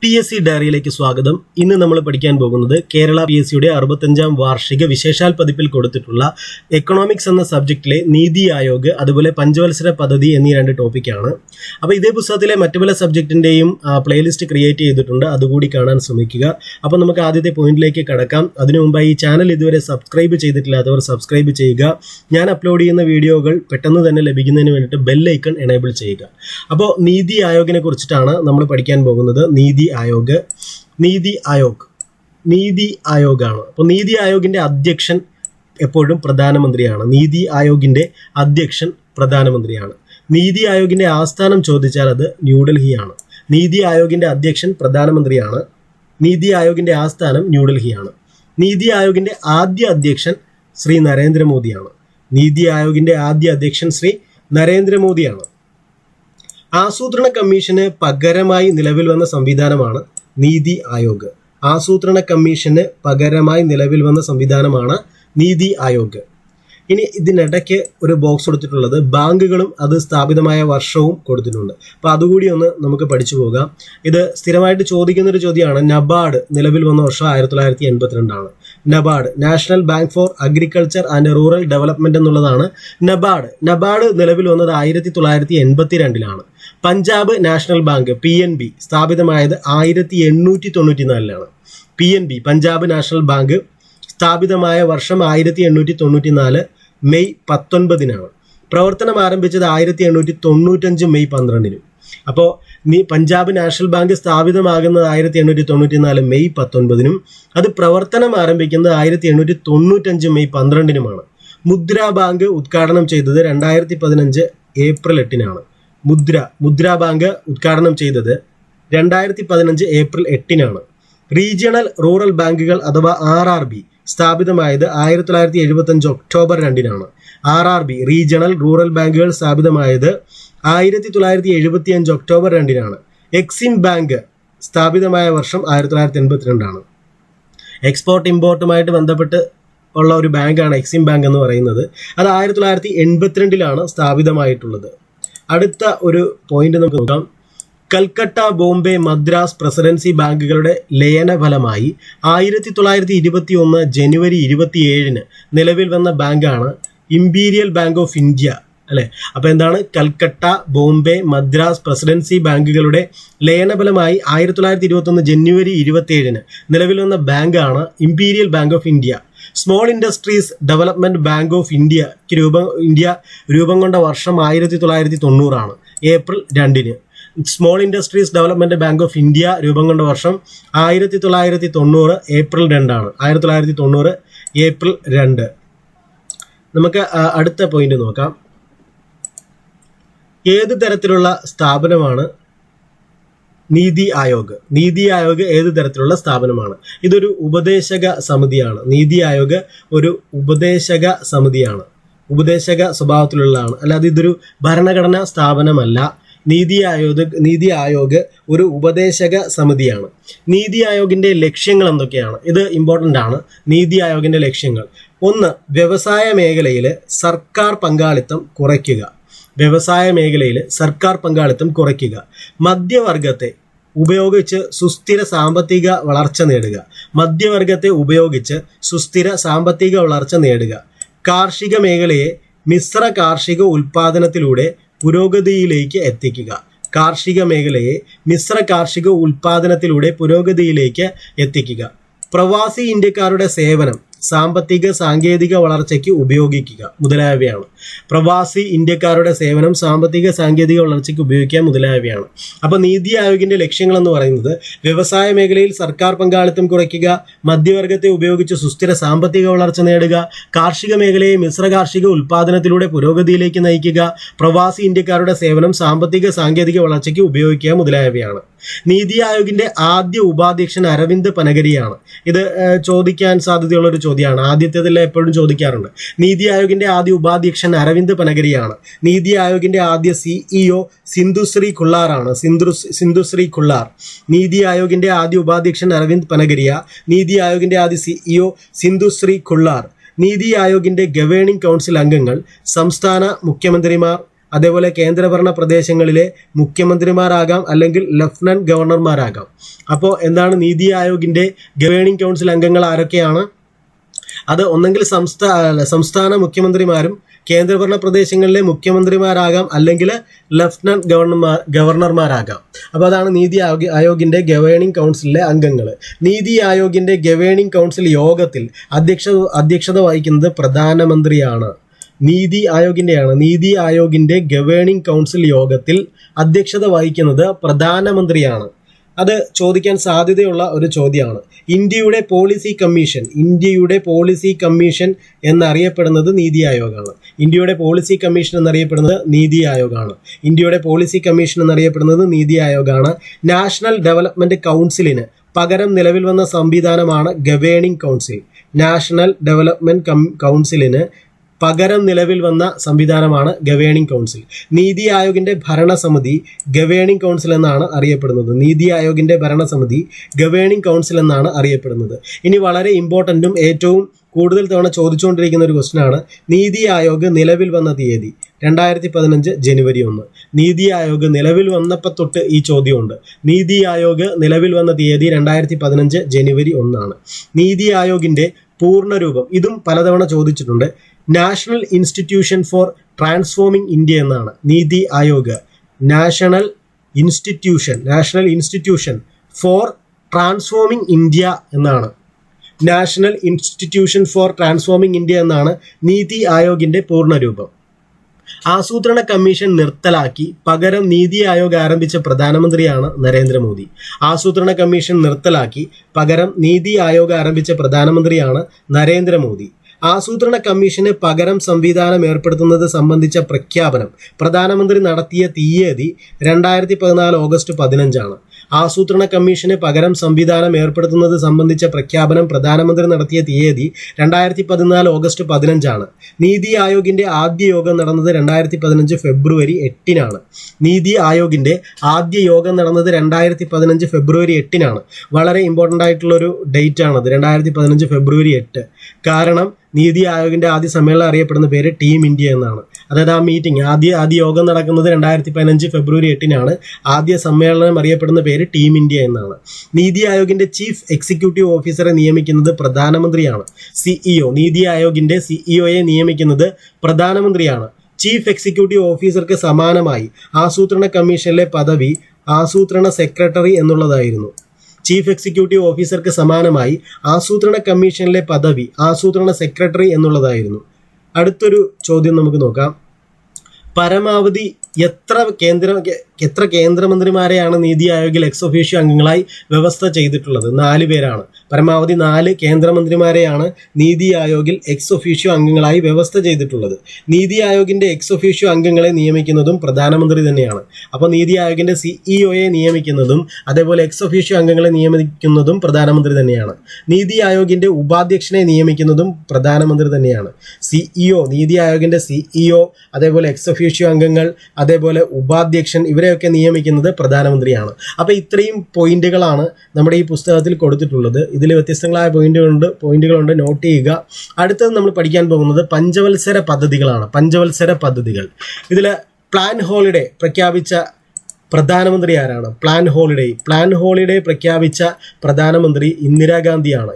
PSC ഡയറിയിലേക്ക് സ്വാഗതം. ഇന്ന് നമ്മൾ പഠിക്കാൻ പോകുന്നത് കേരള PSCയുടെ 65ാം വാർഷിക വിശേഷാൽ പതിപ്പിൽ കൊടുത്തിട്ടുള്ള എക്കണോമിക്സ് എന്ന സബ്ജക്റ്റിലെ നീതി ആയോഗ് അതുപോലെ പഞ്ചവത്സര പദ്ധതി എന്നീ രണ്ട് ടോപ്പിക്കാണ്. അപ്പോൾ ഇതേ പുസ്തകത്തിലെ മറ്റു പല സബ്ജക്റ്റിൻ്റെയും പ്ലേലിസ്റ്റ് ക്രിയേറ്റ് ചെയ്തിട്ടുണ്ട്, അതുകൂടി കാണാൻ ശ്രമിക്കുക. അപ്പോൾ നമുക്ക് ആദ്യത്തെ പോയിന്റിലേക്ക് കടക്കാം. അതിനു മുമ്പായി ഈ ചാനൽ ഇതുവരെ സബ്സ്ക്രൈബ് ചെയ്തിട്ടില്ലാത്തവർ സബ്സ്ക്രൈബ് ചെയ്യുക. ഞാൻ അപ്ലോഡ് ചെയ്യുന്ന വീഡിയോകൾ പെട്ടെന്ന് തന്നെ ലഭിക്കുന്നതിന് വേണ്ടിയിട്ട് ബെൽ ഐക്കൺ എനേബിൾ ചെയ്യുക. അപ്പോൾ നീതി ആയോഗിനെ കുറിച്ചിട്ടാണ് നമ്മൾ പഠിക്കാൻ പോകുന്നത്. നീതി ആയോഗാണ്. അപ്പോൾ നീതി ആയോഗിന്റെ അധ്യക്ഷൻ എപ്പോഴും പ്രധാനമന്ത്രിയാണ്. നീതി ആയോഗിന്റെ അധ്യക്ഷൻ പ്രധാനമന്ത്രിയാണ്. നീതി ആയോഗിന്റെ ആസ്ഥാനം ചോദിച്ചാൽ അത് ന്യൂഡൽഹിയാണ്. നീതി ആയോഗിന്റെ അധ്യക്ഷൻ പ്രധാനമന്ത്രിയാണ്. നീതി ആയോഗിന്റെ ആസ്ഥാനം ന്യൂഡൽഹിയാണ്. നീതി ആയോഗിന്റെ ആദ്യ അധ്യക്ഷൻ ശ്രീ നരേന്ദ്രമോദിയാണ്. നീതി ആയോഗിന്റെ ആദ്യ അധ്യക്ഷൻ ശ്രീ നരേന്ദ്രമോദിയാണ്. ആസൂത്രണ കമ്മീഷന് പകരമായി നിലവിൽ വന്ന സംവിധാനമാണ് നീതി ആയോഗ്. ആസൂത്രണ കമ്മീഷന് പകരമായി നിലവിൽ വന്ന സംവിധാനമാണ് നീതി ആയോഗ്. ഇനി ഇതിനിടയ്ക്ക് ഒരു ബോക്സ് കൊടുത്തിട്ടുള്ളത് ബാങ്കുകളും അത് സ്ഥാപിതമായ വർഷവും കൊടുത്തിട്ടുണ്ട്. അപ്പോൾ അതുകൂടി ഒന്ന് നമുക്ക് പഠിച്ചു പോകാം. ഇത് സ്ഥിരമായിട്ട് ചോദിക്കുന്ന ഒരു ചോദ്യമാണ്. നബാർഡ് നിലവിൽ വന്ന വർഷം 1982 NABARD, national bank for agriculture and rural development എന്നുള്ളതാണ് നബാർഡ് നിലവിൽ വന്നത് 1982 പഞ്ചാബ് നാഷണൽ ബാങ്ക് PNB സ്ഥാപിതമായത് 1894 PNB പഞ്ചാബ് നാഷണൽ ബാങ്ക് സ്ഥാപിതമായ വർഷം 1894 മെയ് 19 പ്രവർത്തനം ആരംഭിച്ചത് 1895 മെയ് 12. അപ്പോൾ പഞ്ചാബ് നാഷണൽ ബാങ്ക് സ്ഥാപിതമാകുന്നത് 1894 മെയ് 19 അത് പ്രവർത്തനം ആരംഭിക്കുന്നത് 1895 മെയ് 12 മുദ്ര ബാങ്ക് ഉദ്ഘാടനം ചെയ്തത് 2015 ഏപ്രിൽ 8 മുദ്ര ബാങ്ക് ഉദ്ഘാടനം ചെയ്തത് 2015 ഏപ്രിൽ 8 റീജിയണൽ റൂറൽ ബാങ്കുകൾ അഥവാ RRB സ്ഥാപിതമായത് 1975 ഒക്ടോബർ 2 RRB റീജിയണൽ റൂറൽ ബാങ്കുകൾ സ്ഥാപിതമായത് 1975 ഒക്ടോബർ 2 എക്സിം ബാങ്ക് സ്ഥാപിതമായ വർഷം 1982 എക്സ്പോർട്ട് ഇമ്പോർട്ടുമായിട്ട് ബന്ധപ്പെട്ട് ഉള്ള ഒരു ബാങ്കാണ് എക്സിം ബാങ്ക് എന്ന് പറയുന്നത്. അത് 1982 സ്ഥാപിതമായിട്ടുള്ളത്. അടുത്ത ഒരു പോയിന്റ് നമുക്ക് നോക്കാം. കൽക്കട്ട, ബോംബെ, മദ്രാസ് പ്രസിഡൻസി ബാങ്കുകളുടെ ലയന ഫലമായി 1921 ജനുവരി 27 നിലവിൽ വന്ന ബാങ്കാണ് ഇംപീരിയൽ ബാങ്ക് ഓഫ് ഇന്ത്യ അല്ലെ. അപ്പോൾ എന്താണ്? കൽക്കട്ട, ബോംബെ, മദ്രാസ് പ്രസിഡൻസി ബാങ്കുകളുടെ ലയനഫലമായി 1921 ജനുവരി 27 നിലവിൽ വന്ന ബാങ്കാണ് imperial bank of India. Small industries development bank of India രൂപം കൊണ്ട വർഷം 1990 April 2. Small industries development bank of India രൂപം കൊണ്ട വർഷം 1990 ഏപ്രിൽ 2 1990 ഏപ്രിൽ 2. നമുക്ക് അടുത്ത പോയിന്റ് നോക്കാം. ഏത് തരത്തിലുള്ള സ്ഥാപനമാണ് നീതി ആയോഗ് ഏത് തരത്തിലുള്ള സ്ഥാപനമാണ്? ഇതൊരു ഉപദേശക സമിതിയാണ്. നീതി ആയോഗ് ഒരു ഉപദേശക സമിതിയാണ്. ഉപദേശക സ്വഭാവത്തിലുള്ളതാണ്, അല്ലാതെ ഇതൊരു ഭരണഘടനാ സ്ഥാപനമല്ല. നീതി ആയോഗ് ഒരു ഉപദേശക സമിതിയാണ്. നീതി ആയോഗിന്റെ ലക്ഷ്യങ്ങൾ എന്തൊക്കെയാണ്? ഇത് ഇമ്പോർട്ടൻ്റ് ആണ്. നീതി ആയോഗിന്റെ ലക്ഷ്യങ്ങൾ: 1. വ്യവസായ മേഖലയിൽ സർക്കാർ പങ്കാളിത്തം കുറയ്ക്കുക. മധ്യവർഗത്തെ ഉപയോഗിച്ച് സുസ്ഥിര സാമ്പത്തിക വളർച്ച നേടുക. കാർഷിക മേഖലയെ മിശ്ര കാർഷിക ഉൽപാദനത്തിലൂടെ പുരോഗതിയിലേക്ക് എത്തിക്കുക. പ്രവാസി ഇന്ത്യക്കാരുടെ സേവനം സാമ്പത്തിക സാങ്കേതിക വളർച്ചയ്ക്ക് ഉപയോഗിക്കുക മുതലായവയാണ്. അപ്പോൾ നീതി ആയോഗിന്റെ ലക്ഷ്യങ്ങൾ എന്ന് പറയുന്നത് വ്യവസായ മേഖലയിൽ സർക്കാർ പങ്കാളിത്തം കുറയ്ക്കുക, മധ്യവർഗത്തെ ഉപയോഗിച്ച് സുസ്ഥിര സാമ്പത്തിക വളർച്ച നേടുക, കാർഷിക മേഖലയെ മിശ്ര കാർഷിക ഉൽപാദനത്തിലൂടെ പുരോഗതിയിലേക്ക് നയിക്കുക, പ്രവാസി ഇന്ത്യക്കാരുടെ സേവനം സാമ്പത്തിക സാങ്കേതിക വളർച്ചയ്ക്ക് ഉപയോഗിക്കുക മുതലായവയാണ്. നീതി ആയോഗിന്റെ ആദ്യ ഉപാധ്യക്ഷൻ അരവിന്ദ് പനഗരിയാണ്. ഇത് ചോദിക്കാൻ സാധ്യതയുള്ള ഒരു ചോദ്യമാണ്. ആദ്യത്തേതിൽ എപ്പോഴും ചോദിക്കാറുണ്ട്. നീതി ആയോഗിന്റെ ആദ്യ ഉപാധ്യക്ഷൻ അരവിന്ദ് പനഗരിയാണ്. നീതി ആയോഗിന്റെ ആദ്യ CEO സിന്ധുശ്രീ ഖുള്ളാർ. നീതി ആയോഗിന്റെ ആദ്യ ഉപാധ്യക്ഷൻ അരവിന്ദ് പനഗരിയ. നീതി ആയോഗിന്റെ ആദ്യ CEO സിന്ധുശ്രീ ഖുള്ളാർ. നീതി ആയോഗിന്റെ ഗവേണിംഗ് കൗൺസിൽ അംഗങ്ങൾ സംസ്ഥാന മുഖ്യമന്ത്രിമാർ, അതേപോലെ കേന്ദ്രഭരണ പ്രദേശങ്ങളിലെ മുഖ്യമന്ത്രിമാരാകാം, അല്ലെങ്കിൽ ലഫ്റ്റനന്റ് ഗവർണർമാരാകാം. അപ്പോൾ എന്താണ് നീതി ആയോഗിന്റെ ഗവേണിംഗ് കൗൺസിൽ അംഗങ്ങൾ ആരൊക്കെയാണ്? അത് ഒന്നെങ്കിൽ സംസ്ഥാന മുഖ്യമന്ത്രിമാരും കേന്ദ്രഭരണ പ്രദേശങ്ങളിലെ മുഖ്യമന്ത്രിമാരാകാം, അല്ലെങ്കിൽ ലഫ്റ്റനന്റ് ഗവർണർമാരാകാം. അപ്പോൾ അതാണ് നീതി ആയോഗിന്റെ ഗവേണിംഗ് കൗൺസിലിലെ അംഗങ്ങൾ. നീതി ആയോഗിന്റെ ഗവേണിംഗ് കൗൺസിൽ യോഗത്തിൽ അധ്യക്ഷത വഹിക്കുന്നത് പ്രധാനമന്ത്രിയാണ്. നീതി ആയോഗിന്റെ ഗവേണിംഗ് കൗൺസിൽ യോഗത്തിൽ അധ്യക്ഷത വഹിക്കുന്നത് പ്രധാനമന്ത്രിയാണ്. അത് ചോദിക്കാൻ സാധ്യതയുള്ള ഒരു ചോദ്യമാണ്. ഇന്ത്യയുടെ പോളിസി കമ്മീഷൻ എന്നറിയപ്പെടുന്നത് നീതി ആയോഗാണ്. ഇന്ത്യയുടെ പോളിസി കമ്മീഷൻ എന്നറിയപ്പെടുന്നത് നീതി ആയോഗാണ്. നാഷണൽ ഡെവലപ്മെന്റ് കൗൺസിലിന് പകരം നിലവിൽ വന്ന സംവിധാനമാണ് ഗവേണിംഗ് കൗൺസിൽ. നാഷണൽ ഡെവലപ്മെന്റ് കൗൺസിലിന് പകരം നിലവിൽ വന്ന സംവിധാനമാണ് ഗവേണിംഗ് കൗൺസിൽ. നീതി ആയോഗിന്റെ ഭരണസമിതി ഗവേണിംഗ് കൗൺസിൽ എന്നാണ് അറിയപ്പെടുന്നത്. ഇനി വളരെ ഇമ്പോർട്ടൻറ്റും ഏറ്റവും കൂടുതൽ തവണ ചോദിച്ചുകൊണ്ടിരിക്കുന്ന ഒരു ക്വസ്റ്റ്യൻ ആണ്. നീതി ആയോഗ് നിലവിൽ വന്ന തീയതി 2015 ജനുവരി 1. നീതി ആയോഗ് നിലവിൽ വന്നപ്പോൾ തൊട്ട് ഈ ചോദ്യമുണ്ട്. നീതി ആയോഗ് നിലവിൽ വന്ന തീയതി 2015 ജനുവരി 1 ആണ്. നീതി ആയോഗിന്റെ പൂർണ്ണരൂപം ഇതും പലതവണ ചോദിച്ചിട്ടുണ്ട്. National institution for transforming India എന്നാണ് NITI Aayog. National institution for transforming India എന്നാണ്. നീതി ആയോഗിന്റെ പൂർണ്ണരൂപം. ആസൂത്രണ കമ്മീഷൻ നിർത്തലാക്കി പകരം നീതി ആയോഗ് ആരംഭിച്ച പ്രധാനമന്ത്രിയാണ് നരേന്ദ്രമോദി. ആസൂത്രണ കമ്മീഷന് പകരം സംവിധാനം ഏർപ്പെടുത്തുന്നത് സംബന്ധിച്ച പ്രഖ്യാപനം പ്രധാനമന്ത്രി നടത്തിയ തീയതി 2014 ഓഗസ്റ്റ് 15 ആണ്. ആസൂത്രണ കമ്മീഷന് പകരം സംവിധാനം ഏർപ്പെടുത്തുന്നത് സംബന്ധിച്ച പ്രഖ്യാപനം പ്രധാനമന്ത്രി നടത്തിയ തീയതി 2014 ഓഗസ്റ്റ് 15 ആണ്. നീതി ആയോഗിന്റെ ആദ്യ യോഗം നടന്നത് 2015 ഫെബ്രുവരി 8 നീതി ആയോഗിന്റെ ആദ്യ യോഗം നടന്നത് 2015 ഫെബ്രുവരി 8 വളരെ ഇമ്പോർട്ടൻ്റ് ആയിട്ടുള്ളൊരു ഡേറ്റ് ആണത്, 2015 ഫെബ്രുവരി 8. കാരണം നീതി ആയോഗിന്റെ ആദ്യ സമ്മേളനം അറിയപ്പെടുന്ന പേര് ടീം ഇന്ത്യ എന്നാണ്. അതായത് ആ മീറ്റിംഗ് ആദ്യ യോഗം നടക്കുന്നത് 2015 ഫെബ്രുവരി 8 ആദ്യ സമ്മേളനം അറിയപ്പെടുന്ന പേര് ടീം ഇന്ത്യ എന്നാണ്. നീതി ആയോഗിന്റെ ചീഫ് എക്സിക്യൂട്ടീവ് ഓഫീസറെ നിയമിക്കുന്നത് പ്രധാനമന്ത്രിയാണ്. നീതി ആയോഗിന്റെ സിഇഒയെ നിയമിക്കുന്നത് പ്രധാനമന്ത്രിയാണ്. ചീഫ് എക്സിക്യൂട്ടീവ് ഓഫീസർക്ക് സമാനമായി ആസൂത്രണ കമ്മീഷനിലെ പദവി ആസൂത്രണ സെക്രട്ടറി എന്നുള്ളതായിരുന്നു. ചീഫ് എക്സിക്യൂട്ടീവ് ഓഫീസർക്ക് സമാനമായി ആസൂത്രണ കമ്മീഷനിലെ പദവി ആസൂത്രണ സെക്രട്ടറി എന്നുള്ളതായിരുന്നു. അടുത്തൊരു ചോദ്യം നമുക്ക് നോക്കാം. പരമാവധി എത്ര കേന്ദ്രമന്ത്രിമാരെയാണ് നീതി ആയോഗിൽ എക്സ് ഒഫീഷ്യോ അംഗങ്ങളായി വ്യവസ്ഥ ചെയ്തിട്ടുള്ളത്? 4 പേരാണ്. പരമാവധി 4 കേന്ദ്രമന്ത്രിമാരെയാണ് നീതി ആയോഗിൽ എക്സ് ഒഫീഷ്യോ അംഗങ്ങളായി വ്യവസ്ഥ ചെയ്തിട്ടുള്ളത്. നീതി ആയോഗിന്റെ എക്സ് ഒഫീഷ്യോ അംഗങ്ങളെ നിയമിക്കുന്നതും പ്രധാനമന്ത്രി തന്നെയാണ്. അപ്പോൾ നീതി ആയോഗിന്റെ സിഇഒയെ നിയമിക്കുന്നതും അതേപോലെ എക്സ് ഒഫീഷ്യോ അംഗങ്ങളെ നിയമിക്കുന്നതും പ്രധാനമന്ത്രി തന്നെയാണ്. നീതി ആയോഗിന്റെ ഉപാധ്യക്ഷനെ നിയമിക്കുന്നതും പ്രധാനമന്ത്രി തന്നെയാണ്. നീതി ആയോഗിന്റെ സിഇഒ, അതേപോലെ എക്സ് ഒഫീഷ്യോ അംഗങ്ങൾ, അതേപോലെ ഉപാധ്യക്ഷൻ, ഇവരെയൊക്കെ നിയമിക്കുന്നത് പ്രധാനമന്ത്രിയാണ്. അപ്പോൾ ഇത്രയും പോയിന്റുകളാണ് നമ്മുടെ ഈ പുസ്തകത്തിൽ കൊടുത്തിട്ടുള്ളത്. ഇതിൽ വ്യത്യസ്തങ്ങളായ പോയിന്റുകളുണ്ട്, നോട്ട് ചെയ്യുക. അടുത്തത് നമ്മൾ പഠിക്കാൻ പോകുന്നത് പഞ്ചവത്സര പദ്ധതികൾ. ഇതിൽ പ്ലാൻ ഹോളിഡേ പ്രഖ്യാപിച്ച പ്രധാനമന്ത്രി ആരാണ്? പ്ലാൻ ഹോളിഡേ പ്രഖ്യാപിച്ച പ്രധാനമന്ത്രി ഇന്ദിരാഗാന്ധിയാണ്.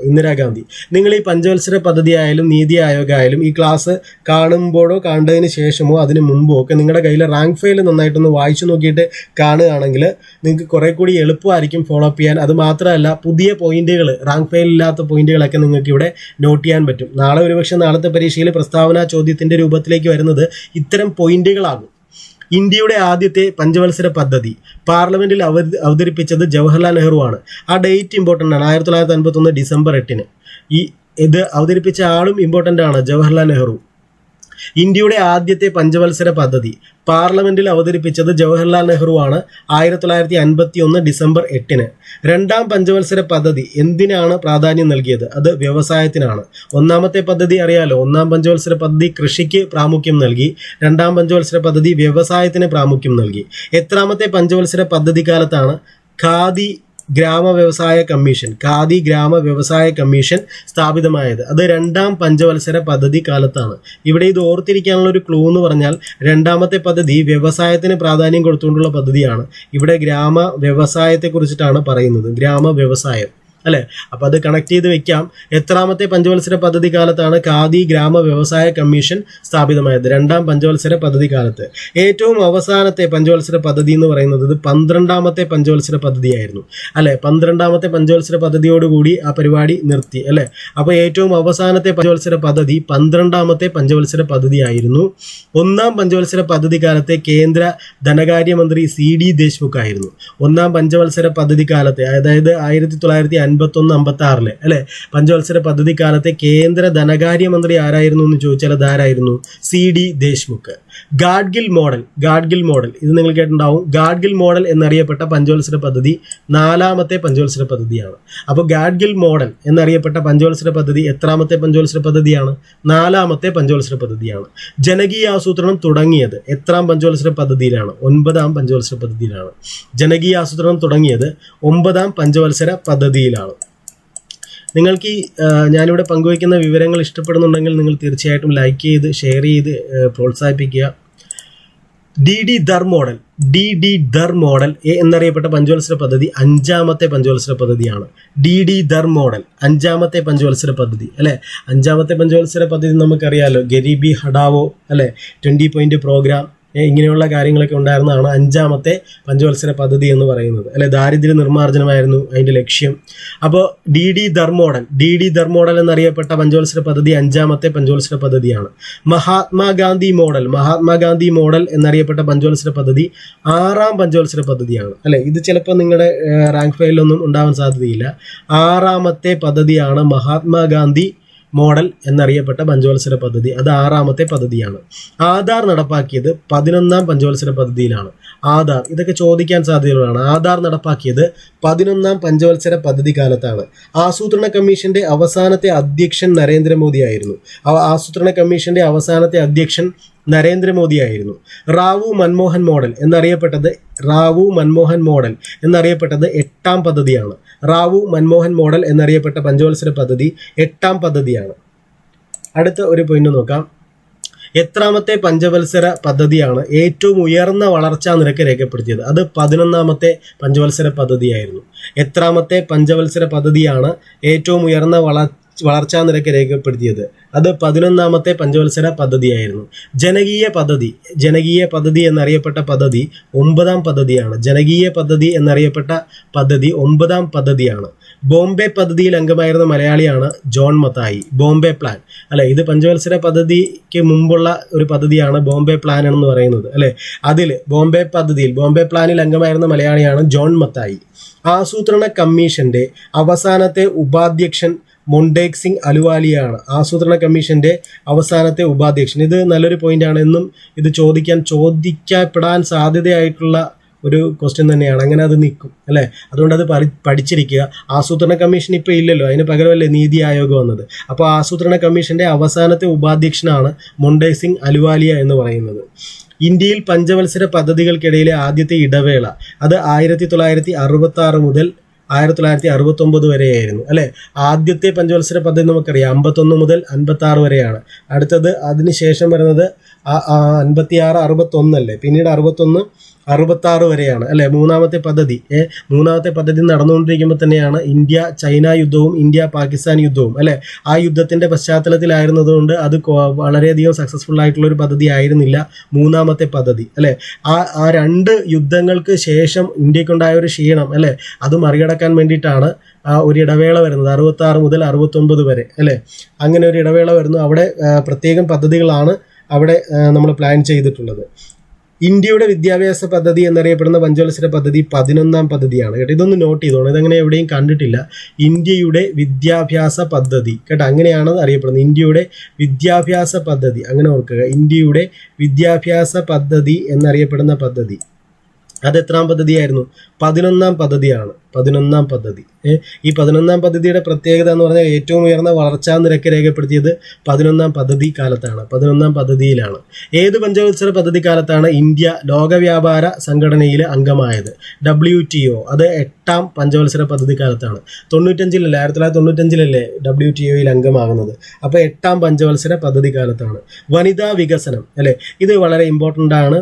നിങ്ങൾ ഈ പഞ്ചവത്സര പദ്ധതി ആയാലും നീതി ആയോഗ് ആയാലും ഈ ക്ലാസ് കാണുമ്പോഴോ കണ്ടതിന് ശേഷമോ അതിന് മുമ്പോ ഒക്കെ നിങ്ങളുടെ കയ്യിൽ റാങ്ക് ഫയൽ നന്നായിട്ടൊന്ന് വായിച്ചു നോക്കിയിട്ട് കാണുകയാണെങ്കിൽ നിങ്ങൾക്ക് കുറെ കൂടി എളുപ്പമായിരിക്കും ഫോളോ അപ്പ് ചെയ്യാൻ. അത് മാത്രമല്ല, പുതിയ പോയിന്റുകൾ, റാങ്ക് ഫയൽ ഇല്ലാത്ത പോയിന്റുകളൊക്കെ നിങ്ങൾക്ക് ഇവിടെ നോട്ട് ചെയ്യാൻ പറ്റും. നാളത്തെ പരീക്ഷയിൽ പ്രസ്താവന ചോദ്യത്തിന്റെ രൂപത്തിലേക്ക് വരുന്നത് ഇത്തരം പോയിന്റുകളാകും. ഇന്ത്യയുടെ ആദ്യത്തെ പഞ്ചവത്സര പദ്ധതി പാർലമെന്റിൽ അവതരിപ്പിച്ചത് ജവഹർലാൽ നെഹ്റു ആണ്. ആ ഡേറ്റ് ഇമ്പോർട്ടൻ്റ് ആണ്, 1951 ഡിസംബർ 8. ഇത് അവതരിപ്പിച്ച ആളും ഇമ്പോർട്ടൻ്റ് ആണ്, ജവഹർലാൽ നെഹ്റു. ഇന്ത്യയുടെ ആദ്യത്തെ പഞ്ചവത്സര പദ്ധതി പാർലമെന്റിൽ അവതരിപ്പിച്ചത് ജവഹർലാൽ നെഹ്റു ആണ്, 1951 ഡിസംബർ 8. രണ്ടാം പഞ്ചവത്സര പദ്ധതി എന്തിനാണ് പ്രാധാന്യം നൽകിയത്? അത് വ്യവസായത്തിനാണ്. ഒന്നാമത്തെ പദ്ധതി അറിയാലോ, ഒന്നാം പഞ്ചവത്സര പദ്ധതി കൃഷിക്ക് പ്രാമുഖ്യം നൽകി. രണ്ടാം പഞ്ചവത്സര പദ്ധതി വ്യവസായത്തിന് പ്രാമുഖ്യം നൽകി. എത്രാമത്തെ പഞ്ചവത്സര പദ്ധതി കാലത്താണ് ഖാദി ഗ്രാമ വ്യവസായ കമ്മീഷൻ, ഖാദി ഗ്രാമ വ്യവസായ കമ്മീഷൻ സ്ഥാപിതമായത്? അത് 2ാം പഞ്ചവത്സര പദ്ധതി കാലത്താണ്. ഇവിടെ ഇത് ഓർത്തിരിക്കാനുള്ള ഒരു ക്ലൂ എന്ന് പറഞ്ഞാൽ രണ്ടാമത്തെ പദ്ധതി വ്യവസായത്തിന് പ്രാധാന്യം കൊടുത്തുകൊണ്ടുള്ള പദ്ധതിയാണ്. ഇവിടെ ഗ്രാമ വ്യവസായത്തെ കുറിച്ചിട്ടാണ് പറയുന്നത്, ഗ്രാമ വ്യവസായം അല്ലെ. അപ്പൊ അത് കണക്ട് ചെയ്ത് വെക്കാം. എത്രാമത്തെ പഞ്ചവത്സര പദ്ധതി കാലത്താണ് ഖാദി ഗ്രാമ വ്യവസായ കമ്മീഷൻ സ്ഥാപിതമായത്? 2ാം പഞ്ചവത്സര പദ്ധതി കാലത്ത്. ഏറ്റവും അവസാനത്തെ പഞ്ചവത്സര പദ്ധതി എന്ന് പറയുന്നത് 12ാമത്തെ പഞ്ചവത്സര പദ്ധതിയായിരുന്നു അല്ലെ. 12ാമത്തെ പഞ്ചവത്സര പദ്ധതിയോടുകൂടി ആ പരിപാടി നിർത്തി അല്ലെ. അപ്പോൾ ഏറ്റവും അവസാനത്തെ പഞ്ചവത്സര പദ്ധതി 12ാമത്തെ പഞ്ചവത്സര പദ്ധതിയായിരുന്നു. 1ാം പഞ്ചവത്സര പദ്ധതി കാലത്തെ കേന്ദ്ര ധനകാര്യമന്ത്രി CD ദേശ്മുഖ് ആയിരുന്നു. 1ാം പഞ്ചവത്സര പദ്ധതി കാലത്തെ, അതായത് 1951-56 അല്ലെ പഞ്ചവത്സര പദ്ധതി കാലത്തെ കേന്ദ്ര ധനകാര്യമന്ത്രി ആരായിരുന്നു എന്ന് ചോദിച്ചാൽ അതാരായിരുന്നു? CD ദേശ്മുഖ്. ഗാഡ്ഗിൽ മോഡൽ ഇത് നിങ്ങൾ കേട്ടിട്ടുണ്ടാവും. ഗാഡ്ഗിൽ മോഡൽ എന്നറിയപ്പെട്ട പഞ്ചവത്സര പദ്ധതി 4ാമത്തെ പഞ്ചവത്സര പദ്ധതിയാണ്. അപ്പോൾ ഗാഡ്ഗിൽ മോഡൽ എന്നറിയപ്പെട്ട പഞ്ചവത്സര പദ്ധതി എത്രാമത്തെ പഞ്ചവത്സര പദ്ധതിയാണ്? 4ാമത്തെ പഞ്ചവത്സര പദ്ധതിയാണ്. ജനകീയ ആസൂത്രണം തുടങ്ങിയത് എത്രാം പഞ്ചവത്സര പദ്ധതിയിലാണ്? 9ാം പഞ്ചവത്സര പദ്ധതിയിലാണ്. ജനകീയ ആസൂത്രണം തുടങ്ങിയത് 9ാം പഞ്ചവത്സര പദ്ധതിയിലാണ്. നിങ്ങൾക്ക് ഈ ഞാനിവിടെ പങ്കുവയ്ക്കുന്ന വിവരങ്ങൾ ഇഷ്ടപ്പെടുന്നുണ്ടെങ്കിൽ നിങ്ങൾ തീർച്ചയായിട്ടും ലൈക്ക് ചെയ്ത് ഷെയർ ചെയ്ത് പ്രോത്സാഹിപ്പിക്കുക. DD ധർ മോഡൽ എന്നറിയപ്പെട്ട പഞ്ചവത്സര പദ്ധതി 5ാമത്തെ പഞ്ചവത്സര പദ്ധതിയാണ്. DD ധർ മോഡൽ 5ാമത്തെ പഞ്ചവത്സര പദ്ധതി അല്ലെ. 5ാമത്തെ പഞ്ചവത്സര പദ്ധതി നമുക്കറിയാലോ, ഗരീബി ഹഠാവോ അല്ലെ, 20 പോയിന്റ് പ്രോഗ്രാം, ഇങ്ങനെയുള്ള കാര്യങ്ങളൊക്കെ ഉണ്ടായിരുന്നതാണ് 5ാമത്തെ പഞ്ചവത്സര പദ്ധതി എന്ന് പറയുന്നത് അല്ലെ. ദാരിദ്ര്യ നിർമ്മാർജ്ജനമായിരുന്നു അതിന്റെ ലക്ഷ്യം. അപ്പോൾ DD ധർ മോഡൽ എന്നറിയപ്പെട്ട പഞ്ചവത്സര പദ്ധതി 5ാമത്തെ പഞ്ചവത്സര പദ്ധതിയാണ്. മഹാത്മാഗാന്ധി മോഡൽ എന്നറിയപ്പെട്ട പഞ്ചവത്സര പദ്ധതി 6ാം പഞ്ചവത്സര പദ്ധതിയാണ് അല്ലെ. ഇത് ചിലപ്പോൾ നിങ്ങളുടെ റാങ്ക് ഫയലിലൊന്നും ഉണ്ടാവാൻ സാധ്യതയില്ല. 6ാമത്തെ പദ്ധതിയാണ് മഹാത്മാഗാന്ധി മോഡൽ എന്നറിയപ്പെട്ട പഞ്ചവത്സര പദ്ധതി. അത് 6ാമത്തെ പദ്ധതിയാണ്. ആധാർ നടപ്പാക്കിയത് 11ാം പഞ്ചവത്സര പദ്ധതിയിലാണ്. ആധാർ ഇതൊക്കെ ചോദിക്കാൻ സാധ്യതയുള്ളതാണ്. ആധാർ നടപ്പാക്കിയത് 11ാം പഞ്ചവത്സര പദ്ധതി കാലത്താണ്. ആസൂത്രണ കമ്മീഷന്റെ അവസാനത്തെ അധ്യക്ഷൻ നരേന്ദ്രമോദിയായിരുന്നു. ആസൂത്രണ കമ്മീഷന്റെ അവസാനത്തെ അധ്യക്ഷൻ നരേന്ദ്രമോദിയായിരുന്നു. റാവു മൻമോഹൻ മോഡൽ എന്നറിയപ്പെട്ടത് 8ാം പദ്ധതിയാണ്. റാവു മൻമോഹൻ മോഡൽ എന്നറിയപ്പെട്ട പഞ്ചവത്സര പദ്ധതി 8ാം പദ്ധതിയാണ്. അടുത്ത ഒരു പോയിന്റ് നോക്കാം. എത്രാമത്തെ പഞ്ചവത്സര പദ്ധതിയാണ് ഏറ്റവും ഉയർന്ന വളർച്ചാ നിരക്ക് രേഖപ്പെടുത്തിയത്? അത് 11ാമത്തെ പഞ്ചവത്സര പദ്ധതിയായിരുന്നു. എത്രാമത്തെ പഞ്ചവത്സര പദ്ധതിയാണ് ഏറ്റവും ഉയർന്ന വളർച്ചാ നിരക്ക് രേഖപ്പെടുത്തിയത്? അത് 11ാമത്തെ പഞ്ചവത്സര പദ്ധതിയായിരുന്നു. ജനകീയ പദ്ധതി എന്നറിയപ്പെട്ട പദ്ധതി 9ാം പദ്ധതിയാണ്. ജനകീയ പദ്ധതി എന്നറിയപ്പെട്ട പദ്ധതി 9ാം പദ്ധതിയാണ്. ബോംബെ പദ്ധതിയിൽ അംഗമായിരുന്ന മലയാളിയാണ് ജോൺ മത്തായി. ബോംബെ പ്ലാൻ അല്ലെ, ഇത് പഞ്ചവത്സര പദ്ധതിക്ക് മുമ്പുള്ള ഒരു പദ്ധതിയാണ് ബോംബെ പ്ലാൻ എന്ന് പറയുന്നത് അല്ലെ. അതിൽ ബോംബെ പ്ലാനിൽ അംഗമായിരുന്ന മലയാളിയാണ് ജോൺ മത്തായി. ആസൂത്രണ കമ്മീഷന്റെ അവസാനത്തെ ഉപാധ്യക്ഷൻ മൊണ്ടേക് സിംഗ് അലുവാലിയാണ്. ആസൂത്രണ കമ്മീഷന്റെ അവസാനത്തെ ഉപാധ്യക്ഷൻ. ഇത് നല്ലൊരു പോയിന്റാണ്. എന്നും ഇത് ചോദിക്കപ്പെടാൻ സാധ്യതയായിട്ടുള്ള ഒരു ക്വസ്റ്റ്യൻ തന്നെയാണ്. അങ്ങനെ അത് നിൽക്കും അല്ലേ. അതുകൊണ്ട് അത് പഠിച്ചിരിക്കുക. ആസൂത്രണ കമ്മീഷൻ ഇപ്പോൾ ഇല്ലല്ലോ, അതിന് പകരമല്ലേ നീതി ആയോഗ് വന്നത്. അപ്പോൾ ആസൂത്രണ കമ്മീഷന്റെ അവസാനത്തെ ഉപാധ്യക്ഷനാണ് മൊണ്ടേക് സിംഗ് അലുവാലിയ എന്ന് പറയുന്നത്. ഇന്ത്യയിൽ പഞ്ചവത്സര പദ്ധതികൾക്കിടയിലെ ആദ്യത്തെ ഇടവേള അത് 1966 മുതൽ 1969 വരെയായിരുന്നു അല്ലെ. ആദ്യത്തെ പഞ്ചവത്സര പദ്ധതി നമുക്കറിയാം 51 മുതൽ 56 വരെയാണ്. അടുത്തത് അതിനുശേഷം വരുന്നത് 56, 61 അല്ലേ. പിന്നീട് 61, 66 വരെയാണ് അല്ലെ മൂന്നാമത്തെ പദ്ധതി നടന്നുകൊണ്ടിരിക്കുമ്പോൾ തന്നെയാണ് ഇന്ത്യ ചൈന യുദ്ധവും ഇന്ത്യ പാകിസ്ഥാൻ യുദ്ധവും അല്ലെ. ആ യുദ്ധത്തിന്റെ പശ്ചാത്തലത്തിലായിരുന്നതുകൊണ്ട് അത് വളരെയധികം സക്സസ്ഫുൾ ആയിട്ടുള്ള ഒരു പദ്ധതി ആയിരുന്നില്ല മൂന്നാമത്തെ പദ്ധതി അല്ലെ. ആ രണ്ട് യുദ്ധങ്ങൾക്ക് ശേഷം ഇന്ത്യക്കുണ്ടായ ഒരു ക്ഷീണം അല്ലെ, അത് മറികടക്കാൻ വേണ്ടിയിട്ടാണ് ഒരു ഇടവേള വരുന്നത് 66 മുതൽ 69 വരെ അല്ലെ. അങ്ങനെ ഒരു ഇടവേള വരുന്നു. അവിടെ പ്രത്യേകം പദ്ധതികളാണ് അവിടെ നമ്മൾ പ്ലാൻ ചെയ്തിട്ടുള്ളത്. ഇന്ത്യയുടെ വിദ്യാഭ്യാസ പദ്ധതി എന്നറിയപ്പെടുന്ന പഞ്ചവത്സര പദ്ധതി 11ാം പദ്ധതിയാണ് കേട്ടോ. ഇതൊന്ന് നോട്ട് ചെയ്തോണം, ഇതങ്ങനെ എവിടെയും കണ്ടിട്ടില്ല. ഇന്ത്യയുടെ വിദ്യാഭ്യാസ പദ്ധതി കേട്ടോ, അങ്ങനെയാണ് അറിയപ്പെടുന്നത്. ഇന്ത്യയുടെ വിദ്യാഭ്യാസ പദ്ധതി, അങ്ങനെ ഓർക്കുക. ഇന്ത്യയുടെ വിദ്യാഭ്യാസ പദ്ധതി എന്നറിയപ്പെടുന്ന പദ്ധതി അത് എത്രാം പദ്ധതിയായിരുന്നു? 11ാം പദ്ധതിയാണ് 11ാം പദ്ധതി. ഈ 11ാം പദ്ധതിയുടെ പ്രത്യേകത എന്ന് പറഞ്ഞാൽ ഏറ്റവും ഉയർന്ന വളർച്ചാ നിരക്ക് രേഖപ്പെടുത്തിയത് 11ാം പദ്ധതി കാലത്താണ്, 11ാം പദ്ധതിയിലാണ്. ഏത് പഞ്ചവത്സര പദ്ധതി കാലത്താണ് ഇന്ത്യ ലോക വ്യാപാര സംഘടനയിൽ അംഗമായത്? WTO. അത് 8ാം പഞ്ചവത്സര പദ്ധതി കാലത്താണ്. 1995-ലല്ലേ WTOയിൽ അംഗമാകുന്നത്. അപ്പോൾ 8ാം പഞ്ചവത്സര പദ്ധതി കാലത്താണ്. വനിതാ വികസനം അല്ലേ, ഇത് വളരെ ഇമ്പോർട്ടൻ്റ് ആണ്,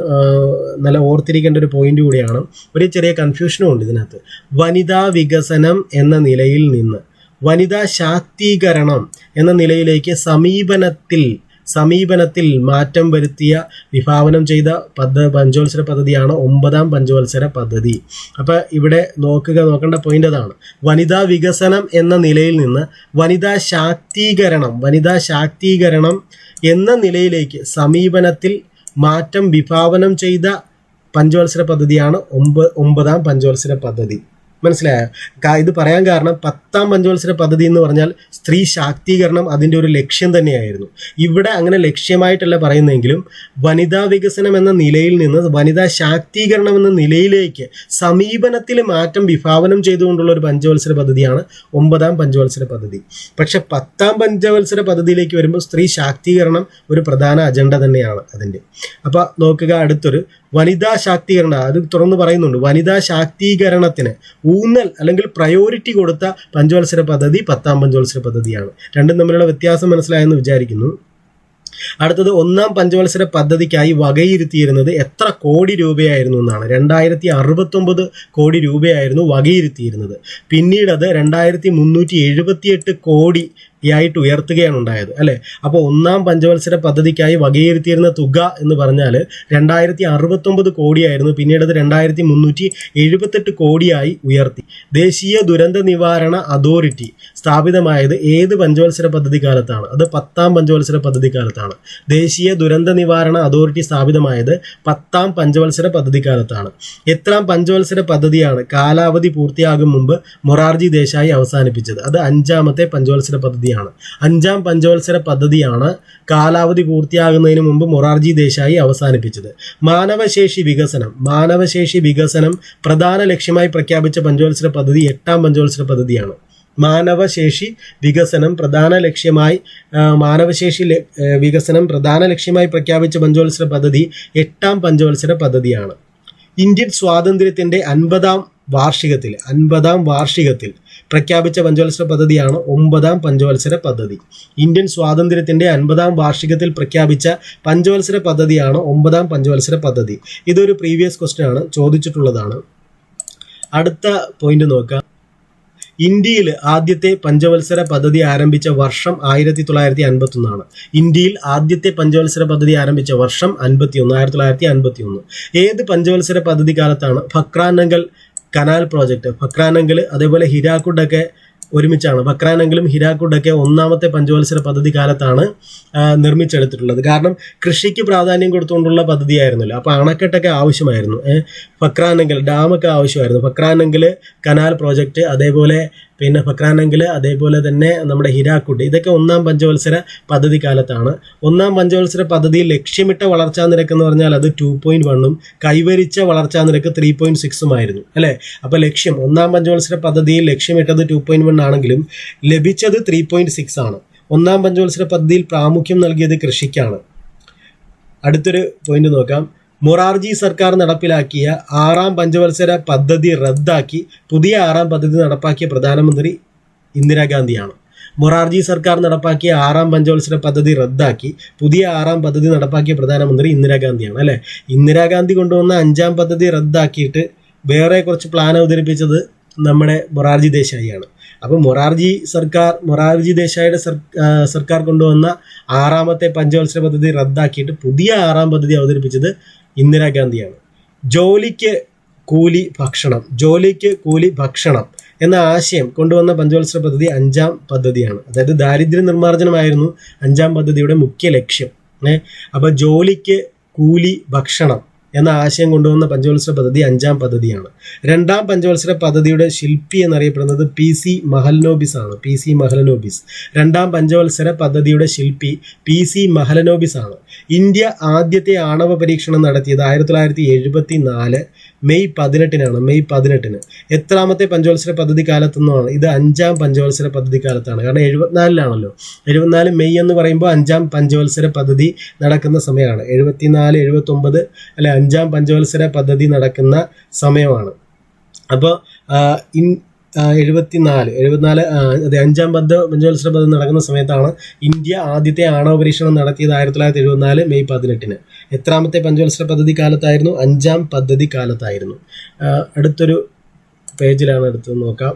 നല്ല ഓർത്തിരിക്കേണ്ട ഒരു പോയിന്റ് കൂടിയാണ്. ഒരു ചെറിയ കൺഫ്യൂഷനും ഉണ്ട് ഇതിനകത്ത്. വനിതാ വികസനം എന്ന നിലയിൽ നിന്ന് വനിതാ ശാക്തീകരണം എന്ന നിലയിലേക്ക് സമീപനത്തിൽ മാറ്റം വരുത്തിയ വിഭാവനം ചെയ്ത പഞ്ചവത്സര പദ്ധതിയാണ് 9ാം പഞ്ചവത്സര പദ്ധതി. അപ്പോൾ ഇവിടെ നോക്കേണ്ട പോയിന്റ് അതാണ്. വനിതാ വികസനം എന്ന നിലയിൽ നിന്ന് വനിതാ ശാക്തീകരണം എന്ന നിലയിലേക്ക് സമീപനത്തിൽ മാറ്റം വിഭാവനം ചെയ്ത പഞ്ചവത്സര പദ്ധതിയാണ് 9ാം പഞ്ചവത്സര പദ്ധതി. മനസ്സിലായോ? ഇത് പറയാൻ കാരണം 10ാം പഞ്ചവത്സര പദ്ധതി എന്ന് പറഞ്ഞാൽ സ്ത്രീ ശാക്തീകരണം അതിൻ്റെ ഒരു ലക്ഷ്യം തന്നെയായിരുന്നു. ഇവിടെ അങ്ങനെ ലക്ഷ്യമായിട്ടല്ല പറയുന്നതെങ്കിലും വനിതാ വികസനം എന്ന നിലയിൽ നിന്ന് വനിതാ ശാക്തീകരണം എന്ന നിലയിലേക്ക് സമീപനത്തിൽ മാറ്റം വിഭാവനം ചെയ്തുകൊണ്ടുള്ള ഒരു പഞ്ചവത്സര പദ്ധതിയാണ് 9ാം പഞ്ചവത്സര പദ്ധതി. പക്ഷെ 10ാം പഞ്ചവത്സര പദ്ധതിയിലേക്ക് വരുമ്പോൾ സ്ത്രീ ശാക്തീകരണം ഒരു പ്രധാന അജണ്ട തന്നെയാണ് അതിൻ്റെ. അപ്പോൾ നോക്കുക, അടുത്തൊരു വനിതാ ശാക്തീകരണം, അത് തുറന്ന് പറയുന്നുണ്ട്. വനിതാ ശാക്തീകരണത്തിന് ഊന്നൽ അല്ലെങ്കിൽ പ്രയോറിറ്റി കൊടുത്ത പഞ്ചവത്സര പദ്ധതി 10ാം പഞ്ചവത്സര പദ്ധതിയാണ്. രണ്ടും തമ്മിലുള്ള വ്യത്യാസം മനസ്സിലായെന്ന് വിചാരിക്കുന്നു. അടുത്തത് 1ാം പഞ്ചവത്സര പദ്ധതിക്കായി വകയിരുത്തിയിരുന്നത് എത്ര കോടി രൂപയായിരുന്നു എന്നാണ്. 2069 കോടി രൂപയായിരുന്നു വകയിരുത്തിയിരുന്നത്. പിന്നീട് അത് 2378 കോടി ായിട്ട് ഉയർത്തുകയാണ് ഉണ്ടായത് അല്ലേ. അപ്പോൾ 1ാം പഞ്ചവത്സര പദ്ധതിക്കായി വകയിരുത്തിയിരുന്ന തുക എന്ന് പറഞ്ഞാൽ 2069 കോടിയായിരുന്നു. പിന്നീട് അത് 2378 കോടിയായി ഉയർത്തി. ദേശീയ ദുരന്ത നിവാരണ അതോറിറ്റി സ്ഥാപിതമായത് ഏത് പഞ്ചവത്സര പദ്ധതി കാലത്താണ്? അത് 10ാം പഞ്ചവത്സര പദ്ധതി കാലത്താണ്. ദേശീയ ദുരന്ത നിവാരണ അതോറിറ്റി സ്ഥാപിതമായത് 10ാം പഞ്ചവത്സര പദ്ധതി കാലത്താണ്. എത്രാം പഞ്ചവത്സര പദ്ധതിയാണ് കാലാവധി പൂർത്തിയാകും മുമ്പ് മൊറാർജി ദേശായി അവസാനിപ്പിച്ചത്? അത് 5ാമത്തെ പഞ്ചവത്സര പദ്ധതി. 5ാം പഞ്ചവത്സര പദ്ധതിയാണ് കാലാവധി പൂർത്തിയാകുന്നതിന് മുമ്പ് മൊറാർജി ദേശായി അവസാനിപ്പിച്ചത്. മാനവശേഷി വികസനം പ്രധാന ലക്ഷ്യമായി പ്രഖ്യാപിച്ച പഞ്ചവത്സര പദ്ധതി 8ാം പഞ്ചവത്സര പദ്ധതിയാണ്. മാനവശേഷി വികസനം പ്രധാന ലക്ഷ്യമായി പ്രഖ്യാപിച്ച പഞ്ചവത്സര പദ്ധതി 8ാം പഞ്ചവത്സര പദ്ധതിയാണ്. ഇന്ത്യൻ സ്വാതന്ത്ര്യത്തിൻ്റെ 50ാം വാർഷികത്തിൽ പ്രഖ്യാപിച്ച പഞ്ചവത്സര പദ്ധതിയാണ് 9ാം പഞ്ചവത്സര പദ്ധതി. ഇന്ത്യൻ സ്വാതന്ത്ര്യത്തിൻ്റെ 50ാം വാർഷികത്തിൽ പ്രഖ്യാപിച്ച പഞ്ചവത്സര പദ്ധതിയാണ് 9ാം പഞ്ചവത്സര പദ്ധതി. ഇതൊരു പ്രീവിയസ് ക്വസ്റ്റ്യൻ ആണ്, ചോദിച്ചിട്ടുള്ളതാണ്. അടുത്ത പോയിന്റ് നോക്കാം. ഇന്ത്യയിൽ ആദ്യത്തെ പഞ്ചവത്സര പദ്ധതി ആരംഭിച്ച വർഷം 1951. ഇന്ത്യയിൽ ആദ്യത്തെ പഞ്ചവത്സര പദ്ധതി ആരംഭിച്ച വർഷം 1951. ഏത് പഞ്ചവത്സര പദ്ധതി കാലത്താണ് ഭക്രാനങ്കൽ കനാൽ പ്രോജക്റ്റ്? ഭക്രാനങ്കൽ അതേപോലെ ഹിരാക്കുഡൊക്കെ ഒരുമിച്ചാണ്. ഭക്രാനങ്കലും ഹിരാക്കുഡൊക്കെ 1ാമത്തെ പഞ്ചവത്സര പദ്ധതി കാലത്താണ് നിർമ്മിച്ചെടുത്തിട്ടുള്ളത്. കാരണം കൃഷിക്ക് പ്രാധാന്യം കൊടുത്തുകൊണ്ടുള്ള പദ്ധതിയായിരുന്നല്ലോ. അപ്പോൾ അണക്കെട്ടൊക്കെ ആവശ്യമായിരുന്നു. ഭക്രാനങ്കൽ ഡാമൊക്കെ ആവശ്യമായിരുന്നു. ഭക്രാനങ്കൽ കനാൽ പ്രോജക്റ്റ്, അതേപോലെ ഭക്രാനങ്കൽ, അതേപോലെ തന്നെ നമ്മുടെ ഹിരാക്കുഡ്, ഇതൊക്കെ 1ാം പഞ്ചവത്സര പദ്ധതി കാലത്താണ്. 1ാം പഞ്ചവത്സര പദ്ധതിയിൽ ലക്ഷ്യമിട്ട വളർച്ചാ നിരക്ക് എന്ന് പറഞ്ഞാൽ അത് 2.1ഉം കൈവരിച്ച വളർച്ചാ നിരക്ക് 3.6ഉമായിരുന്നു അല്ലേ. അപ്പോൾ 1ാം പഞ്ചവത്സര പദ്ധതിയിൽ ലക്ഷ്യമിട്ടത് 2.1 ആണെങ്കിലും ലഭിച്ചത് 3.6 ആണ്. 1ാം പഞ്ചവത്സര പദ്ധതിയിൽ പ്രാമുഖ്യം നൽകിയത് കൃഷിക്കാണ്. അടുത്തൊരു പോയിന്റ് നോക്കാം. മൊറാർജി സർക്കാർ നടപ്പിലാക്കിയ 6ാം പഞ്ചവത്സര പദ്ധതി റദ്ദാക്കി പുതിയ 6ാം പദ്ധതി നടപ്പാക്കിയ പ്രധാനമന്ത്രി ഇന്ദിരാഗാന്ധിയാണ്. മൊറാർജി സർക്കാർ നടപ്പാക്കിയ 6ാം പഞ്ചവത്സര പദ്ധതി റദ്ദാക്കി പുതിയ 6ാം പദ്ധതി നടപ്പാക്കിയ പ്രധാനമന്ത്രി ഇന്ദിരാഗാന്ധിയാണ് അല്ലേ. ഇന്ദിരാഗാന്ധി കൊണ്ടുവന്ന 5ാം പദ്ധതി റദ്ദാക്കിയിട്ട് വേറെ കുറച്ച് പ്ലാൻ അവതരിപ്പിച്ചത് നമ്മുടെ മൊറാർജി ദേശായിയാണ്. അപ്പോൾ മൊറാർജി ദേശായിയുടെ സർക്കാർ കൊണ്ടുവന്ന 6ാമത്തെ പഞ്ചവത്സര പദ്ധതി റദ്ദാക്കിയിട്ട് പുതിയ 6ാം പദ്ധതി അവതരിപ്പിച്ചത് ഇന്ദിരാഗാന്ധിയാണ്. ജോലിക്ക് കൂലി ഭക്ഷണം എന്ന ആശയം കൊണ്ടുവന്ന പഞ്ചവത്സര പദ്ധതി 5ാം പദ്ധതിയാണ്. അതായത് ദാരിദ്ര്യ നിർമ്മാർജ്ജനമായിരുന്നു 5ാം പദ്ധതിയുടെ മുഖ്യ ലക്ഷ്യം. അപ്പോൾ ജോലിക്ക് കൂലി ഭക്ഷണം എന്ന ആശയം കൊണ്ടുവന്ന പഞ്ചവത്സര പദ്ധതി 5ാം പദ്ധതിയാണ്. 2ാം പഞ്ചവത്സര പദ്ധതിയുടെ ശില്പി എന്നറിയപ്പെടുന്നത് PC മഹലനോബിസ് ആണ്. PC മഹലനോബിസ് 2ാം പഞ്ചവത്സര പദ്ധതിയുടെ ശില്പി PC മഹലനോബിസ് ആണ്. ഇന്ത്യ ആദ്യത്തെ ആണവ പരീക്ഷണം നടത്തിയത് 1974 മെയ് 18-നാണ്. മെയ് 18-ന്. എത്രാമത്തെ പഞ്ചവത്സര പദ്ധതി കാലത്തെന്നാണ്? ഇത് 5ാം പഞ്ചവത്സര പദ്ധതി കാലത്താണ്. കാരണം 74-ലാണല്ലോ. 74 മെയ് എന്ന് പറയുമ്പോൾ 5ാം പഞ്ചവത്സര പദ്ധതി നടക്കുന്ന സമയമാണ്. 74, 79 അല്ലെ 5ാം പഞ്ചവത്സര പദ്ധതി നടക്കുന്ന സമയമാണ്. അപ്പോൾ 74 അതെ 5ാം പഞ്ചവത്സര പദ്ധതി നടക്കുന്ന സമയത്താണ് ഇന്ത്യ ആദ്യത്തെ ആണവ പരീക്ഷണം നടത്തിയത് 1974 മെയ് 18-ന്. എത്രാമത്തെ പഞ്ചവത്സര പദ്ധതി കാലത്തായിരുന്നു? 5ാം പദ്ധതി കാലത്തായിരുന്നു. അടുത്തൊരു പേജിലാണ് എടുത്ത് നോക്കാം.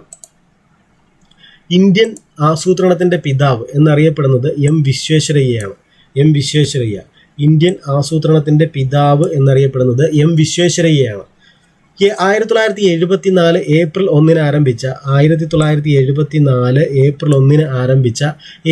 ഇന്ത്യൻ ആസൂത്രണത്തിൻ്റെ പിതാവ് എന്നറിയപ്പെടുന്നത് M. വിശ്വേശ്വരയ്യയാണ്. M. വിശ്വേശ്വരയ്യ. ഇന്ത്യൻ ആസൂത്രണത്തിൻ്റെ പിതാവ് എന്നറിയപ്പെടുന്നത് M. വിശ്വേശ്വരയ്യയാണ്. 1974 ഏപ്രിൽ 1-ന് ആരംഭിച്ച 1974 ഏപ്രിൽ 1-ന് ആരംഭിച്ച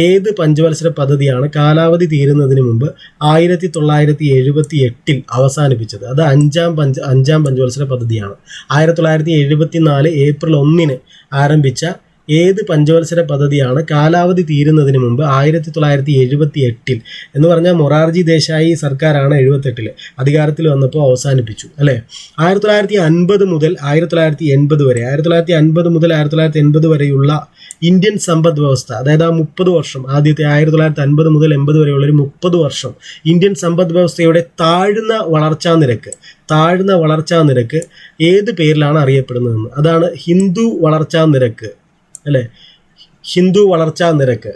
ഏത് പഞ്ചവത്സര പദ്ധതിയാണ് കാലാവധി തീരുന്നതിന് മുമ്പ് 1978-ൽ അവസാനിപ്പിച്ചത്? അത് 5ാം പഞ്ചവത്സര പദ്ധതിയാണ്. 1974 ഏപ്രിൽ 1-ന് ആരംഭിച്ച ഏത് പഞ്ചവത്സര പദ്ധതിയാണ് കാലാവധി തീരുന്നതിന് മുമ്പ് 1978-ൽ എന്ന് പറഞ്ഞാൽ മൊറാർജി ദേശായി സർക്കാരാണ് 78-ൽ അധികാരത്തിൽ വന്നപ്പോൾ അവസാനിപ്പിച്ചു അല്ലേ. 1950 മുതൽ 1980 വരെ 1950 മുതൽ 1980 വരെയുള്ള ഇന്ത്യൻ സമ്പദ് വ്യവസ്ഥ, അതായത് ആ 30 വർഷം, ആദ്യത്തെ 1950 മുതൽ 80 വരെയുള്ളൊരു 30 വർഷം ഇന്ത്യൻ സമ്പദ് വ്യവസ്ഥയുടെ താഴ്ന്ന വളർച്ചാ നിരക്ക് ഏത് പേരിലാണ് അറിയപ്പെടുന്നതെന്ന്. അതാണ് ഹിന്ദു വളർച്ചാ നിരക്ക് അല്ലേ. ഹിന്ദു വളർച്ചാ നിരക്ക്.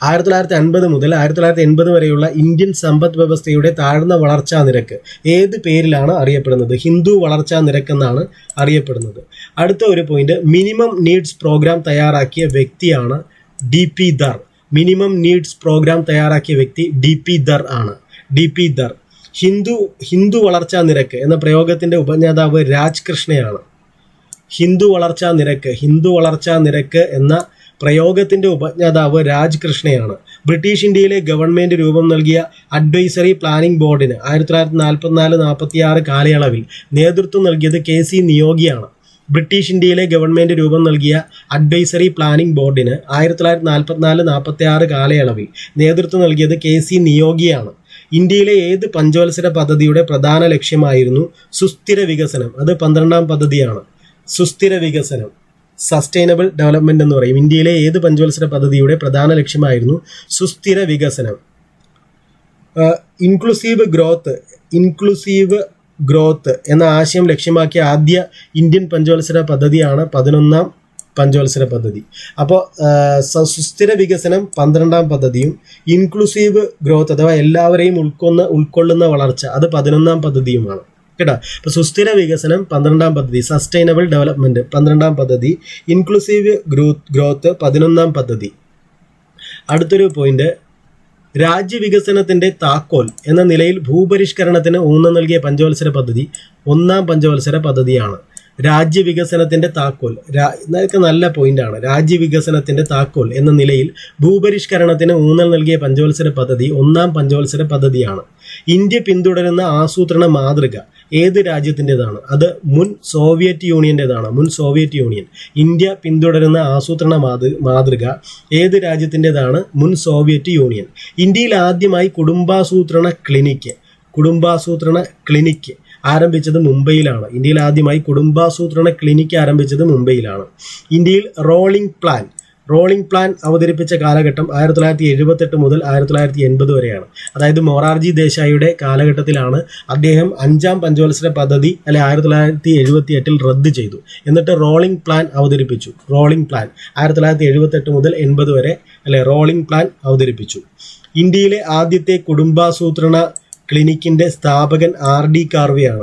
1950 മുതൽ 1980 വരെയുള്ള ഇന്ത്യൻ സമ്പദ് വ്യവസ്ഥയുടെ താഴ്ന്ന വളർച്ചാ നിരക്ക് ഏത് പേരിലാണ് അറിയപ്പെടുന്നത്? ഹിന്ദു വളർച്ചാ നിരക്ക് എന്നാണ് അറിയപ്പെടുന്നത്. അടുത്ത ഒരു പോയിന്റ്, മിനിമം നീഡ്സ് പ്രോഗ്രാം തയ്യാറാക്കിയ വ്യക്തിയാണ് DP Dhar. Minimum needs programme തയ്യാറാക്കിയ വ്യക്തി DP ധർ ആണ്. DP ധർ. ഹിന്ദു വളർച്ചാ നിരക്ക് എന്ന പ്രയോഗത്തിന്റെ ഉപജ്ഞാതാവ് രാജ് കൃഷ്ണയാണ്. ഹിന്ദു വളർച്ചാ നിരക്ക് എന്ന പ്രയോഗത്തിന്റെ ഉപജ്ഞാതാവ് രാജ് കൃഷ്ണയാണ്. ബ്രിട്ടീഷ് ഇന്ത്യയിലെ ഗവൺമെന്റ് രൂപം നൽകിയ അഡ്വൈസറി പ്ലാനിംഗ് ബോർഡിന് 1944-46 കാലയളവിൽ നേതൃത്വം നൽകിയത് KC നിയോഗിയാണ്. ബ്രിട്ടീഷ് ഇന്ത്യയിലെ ഗവൺമെന്റ് രൂപം നൽകിയ അഡ്വൈസറി പ്ലാനിംഗ് ബോർഡിന് 1944-46 കാലയളവിൽ നേതൃത്വം നൽകിയത് KC നിയോഗിയാണ്. ഇന്ത്യയിലെ ഏത് പഞ്ചവത്സര പദ്ധതിയുടെ പ്രധാന ലക്ഷ്യമായിരുന്നു സുസ്ഥിര വികസനം? അത് 12ാം പദ്ധതിയാണ്. സുസ്ഥിര വികസനം, സസ്റ്റൈനബിൾ ഡെവലപ്മെന്റ് എന്ന് പറയും. ഇന്ത്യയിലെ ഏത് പഞ്ചവത്സര പദ്ധതിയുടെ പ്രധാന ലക്ഷ്യമായിരുന്നു സുസ്ഥിര വികസനം? ഇൻക്ലൂസീവ് ഗ്രോത്ത് എന്ന ആശയം ലക്ഷ്യമാക്കിയ ആദ്യ ഇന്ത്യൻ പഞ്ചവത്സര പദ്ധതിയാണ് 11ാം പഞ്ചവത്സര പദ്ധതി. അപ്പോൾ സുസ്ഥിര വികസനം 12ാം പദ്ധതിയും ഇൻക്ലൂസീവ് ഗ്രോത്ത് അഥവാ എല്ലാവരെയും ഉൾക്കൊള്ളുന്ന വളർച്ച അത് 11ാം പദ്ധതിയുമാണ് കേട്ടോ. അപ്പോൾ സുസ്ഥിര വികസനം 12ാം പദ്ധതി, സസ്റ്റൈനബിൾ ഡെവലപ്മെന്റ് 12ാം പദ്ധതി, ഇൻക്ലൂസീവ് ഗ്രോത്ത് 11ാം പദ്ധതി. അടുത്തൊരു പോയിന്റ്, രാജ്യവികസനത്തിന്റെ താക്കോൽ എന്ന നിലയിൽ ഭൂപരിഷ്കരണത്തിന് ഊന്നൽ നൽകിയ പഞ്ചവത്സര പദ്ധതി 1ാം പഞ്ചവത്സര പദ്ധതിയാണ്. രാജ്യവികസനത്തിന്റെ താക്കോൽ, ഇതൊക്കെ നല്ല പോയിന്റാണ്. രാജ്യവികസനത്തിന്റെ താക്കോൽ എന്ന നിലയിൽ ഭൂപരിഷ്കരണത്തിന് ഊന്നൽ നൽകിയ പഞ്ചവത്സര പദ്ധതി 1ാം പഞ്ചവത്സര പദ്ധതിയാണ്. ഇന്ത്യ പിന്തുടരുന്ന ആസൂത്രണ മാതൃക ഏത് രാജ്യത്തിൻ്റെതാണ്? അത് മുൻ സോവിയറ്റ് യൂണിയൻ്റെതാണ്. ഇന്ത്യ പിന്തുടരുന്ന ആസൂത്രണ മാതൃക ഏത് രാജ്യത്തിൻ്റെതാണ്? മുൻ സോവിയറ്റ് യൂണിയൻ. ഇന്ത്യയിൽ ആദ്യമായി കുടുംബാസൂത്രണ ക്ലിനിക്ക് ആരംഭിച്ചത് മുംബൈയിലാണ്. ഇന്ത്യയിൽ ആദ്യമായി കുടുംബാസൂത്രണ ക്ലിനിക്ക് ആരംഭിച്ചത് മുംബൈയിലാണ്. ഇന്ത്യയിൽ റോളിംഗ് പ്ലാൻ അവതരിപ്പിച്ച കാലഘട്ടം 1978 മുതൽ 1980 വരെയാണ്. അതായത് മൊറാർജി ദേശായിയുടെ കാലഘട്ടത്തിലാണ് അദ്ദേഹം 5ാം പഞ്ചവത്സര പദ്ധതി 1978 റദ്ദ് ചെയ്തു. എന്നിട്ട് റോളിംഗ് പ്ലാൻ അവതരിപ്പിച്ചു. 1978 മുതൽ 80 വരെ റോളിംഗ് പ്ലാൻ അവതരിപ്പിച്ചു. ഇന്ത്യയിലെ ആദ്യത്തെ കുടുംബാസൂത്രണ ക്ലിനിക്കിന്റെ സ്ഥാപകൻ RD കാർവെയാണ്.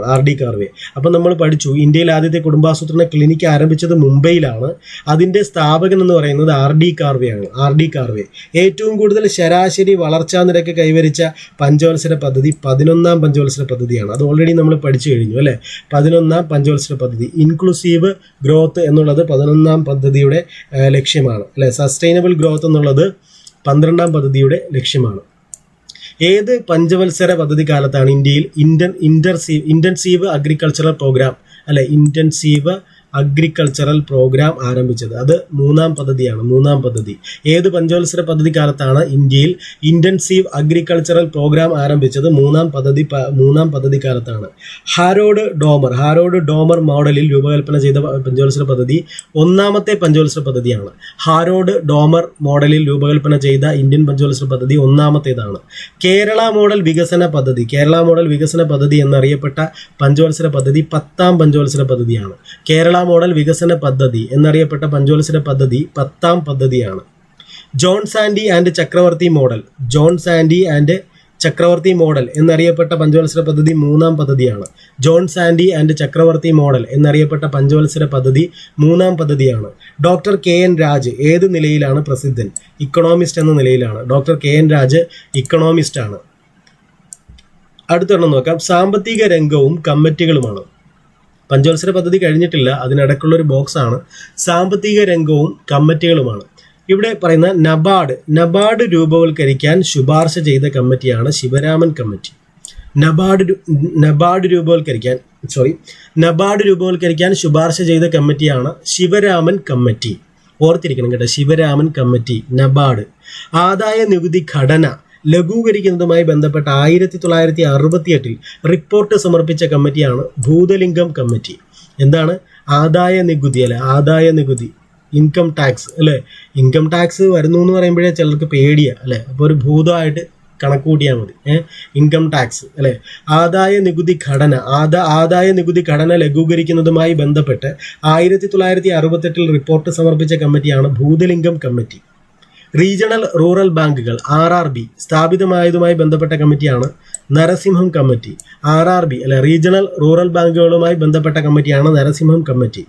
അപ്പം നമ്മൾ പഠിച്ചു ഇന്ത്യയിൽ ആദ്യത്തെ കുടുംബാസൂത്രണ ക്ലിനിക്ക് ആരംഭിച്ചത് മുംബൈയിലാണ്. അതിന്റെ സ്ഥാപകൻ എന്ന് പറയുന്നത് RD കാർവെയാണ്. ഏറ്റവും കൂടുതൽ ശരാശരി വളർച്ചാ നിരക്ക് കൈവരിച്ച പഞ്ചവത്സര പദ്ധതി 11ാം പഞ്ചവത്സര പദ്ധതിയാണ്. അത് ഓൾറെഡി നമ്മൾ പഠിച്ചു കഴിഞ്ഞു അല്ലേ. 11ാം പഞ്ചവത്സര പദ്ധതി. ഇൻക്ലൂസീവ് ഗ്രോത്ത് എന്നുള്ളത് 11ാം പദ്ധതിയുടെ ലക്ഷ്യമാണ് അല്ലെ. സസ്റ്റൈനബിൾ ഗ്രോത്ത് എന്നുള്ളത് 12ാം പദ്ധതിയുടെ ലക്ഷ്യമാണ്. ഏത് പഞ്ചവത്സര പദ്ധതി കാലത്താണ് ഇന്ത്യയിൽ intensive agricultural programme intensive agricultural programme ആരംഭിച്ചത്? അത് മൂന്നാം പദ്ധതി. ഏത് പഞ്ചവത്സര പദ്ധതി കാലത്താണ് ഇന്ത്യയിൽ ഇന്റൻസീവ് അഗ്രികൾച്ചറൽ പ്രോഗ്രാം ആരംഭിച്ചത്? മൂന്നാം പദ്ധതി കാലത്താണ്. ഹാരോഡ് ഡോമർ മോഡലിൽ രൂപകൽപ്പന ചെയ്ത പഞ്ചവത്സര പദ്ധതി ഒന്നാമത്തെ പഞ്ചവത്സര പദ്ധതിയാണ്. ഹാരോഡ് ഡോമർ മോഡലിൽ രൂപകൽപ്പന ചെയ്ത ഇന്ത്യൻ പഞ്ചവത്സര പദ്ധതി ഒന്നാമത്തേതാണ്. കേരള മോഡൽ വികസന പദ്ധതി എന്നറിയപ്പെട്ട പഞ്ചവത്സര പദ്ധതി 10ാം പഞ്ചവത്സര പദ്ധതിയാണ്. കേരള മോഡൽ വികസന പദ്ധതി എന്നറിയപ്പെട്ട പഞ്ചവത്സര പദ്ധതി 10ാം പദ്ധതിയാണ്. ജോൺ സാൻഡി ആൻഡ് ചക്രവർത്തി മോഡൽ എന്നറിയപ്പെട്ട പഞ്ചവത്സര പദ്ധതി 3ാം പദ്ധതിയാണ്. ജോൺ സാൻഡി ആൻഡ് ചക്രവർത്തി മോഡൽ എന്നറിയപ്പെട്ട പഞ്ചവത്സര പദ്ധതി 3ാം പദ്ധതിയാണ്. ഡോക്ടർ KN രാജ് ഏത് നിലയിലാണ് പ്രസിദ്ധൻ? ഇക്കണോമിസ്റ്റ് എന്ന നിലയിലാണ്. ഡോക്ടർ KN രാജ് ഇക്കണോമിസ്റ്റ് ആണ്. അടുത്തൊരെണ്ണം നോക്കാം. സാമ്പത്തിക രംഗവും കമ്മിറ്റികളുമാണ്. പഞ്ചവത്സര പദ്ധതി കഴിഞ്ഞിട്ടില്ല, അതിനിടയ്ക്കുള്ള ഒരു ബോക്സ് ആണ്. സാമ്പത്തിക രംഗവും കമ്മിറ്റികളുമാണ്. ഇവിടെ പറയുന്ന നബാർഡ് രൂപവൽക്കരിക്കാൻ ശുപാർശ ചെയ്ത കമ്മിറ്റിയാണ് ശിവരാമൻ കമ്മിറ്റി. നബാർഡ് രൂപവൽക്കരിക്കാൻ ശുപാർശ ചെയ്ത കമ്മിറ്റിയാണ് ശിവരാമൻ കമ്മിറ്റി. ഓർത്തിരിക്കണം കേട്ടോ, ശിവരാമൻ കമ്മിറ്റി. നബാർഡ്. ആദായ നികുതി ഘടന ലഘൂകരിക്കുന്നതുമായി ബന്ധപ്പെട്ട 1968 റിപ്പോർട്ട് സമർപ്പിച്ച കമ്മിറ്റിയാണ് ഭൂതലിംഗം കമ്മിറ്റി. എന്താണ്? ആദായ നികുതി ഇൻകം ടാക്സ് ഇൻകം ടാക്സ് വരുന്നു എന്ന് പറയുമ്പോഴേ ചിലർക്ക് പേടിയാ അപ്പോൾ ഒരു ഭൂതമായിട്ട് കണക്ക് കൂട്ടിയാൽ മതി. ഇൻകം ടാക്സ് ആദായ നികുതി ഘടന ലഘൂകരിക്കുന്നതുമായി ബന്ധപ്പെട്ട് 1968 റിപ്പോർട്ട് സമർപ്പിച്ച കമ്മിറ്റിയാണ് ഭൂതലിംഗം കമ്മിറ്റി. റീജിയണൽ റൂറൽ ബാങ്കുകൾ RRB സ്ഥാപിതമായതുമായി ബന്ധപ്പെട്ട കമ്മിറ്റിയാണ് നരസിംഹം കമ്മിറ്റി. റീജിയണൽ റൂറൽ ബാങ്കുകളുമായി ബന്ധപ്പെട്ട കമ്മിറ്റിയാണ് നരസിംഹം കമ്മിറ്റി.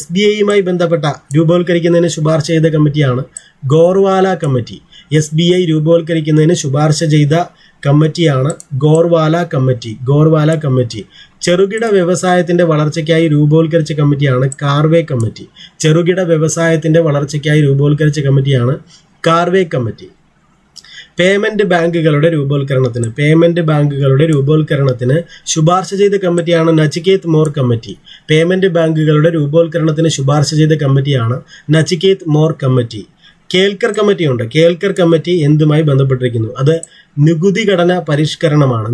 SBIയുമായി ബന്ധപ്പെട്ട രൂപവൽക്കരിക്കുന്നതിന് ശുപാർശ ചെയ്ത കമ്മിറ്റിയാണ് ഗോർവാല കമ്മിറ്റി. SBI രൂപവൽക്കരിക്കുന്നതിന് ശുപാർശ ചെയ്ത കമ്മിറ്റിയാണ് ഗോർവാല കമ്മിറ്റി. ചെറുകിട വ്യവസായത്തിന്റെ വളർച്ചയ്ക്കായി രൂപവൽക്കരിച്ച കമ്മിറ്റിയാണ് കാർവേ കമ്മിറ്റി. പേയ്മെന്റ് ബാങ്കുകളുടെ രൂപവൽക്കരണത്തിന് ശുപാർശ ചെയ്ത കമ്മിറ്റിയാണ് നച്ചികേത് മോർ കമ്മിറ്റി. കേൽക്കർ കമ്മിറ്റിയുണ്ട്. കേൽക്കർ കമ്മിറ്റി എന്തുമായി ബന്ധപ്പെട്ടിരിക്കുന്നു? അത് നികുതി ഘടന പരിഷ്കരണമാണ്.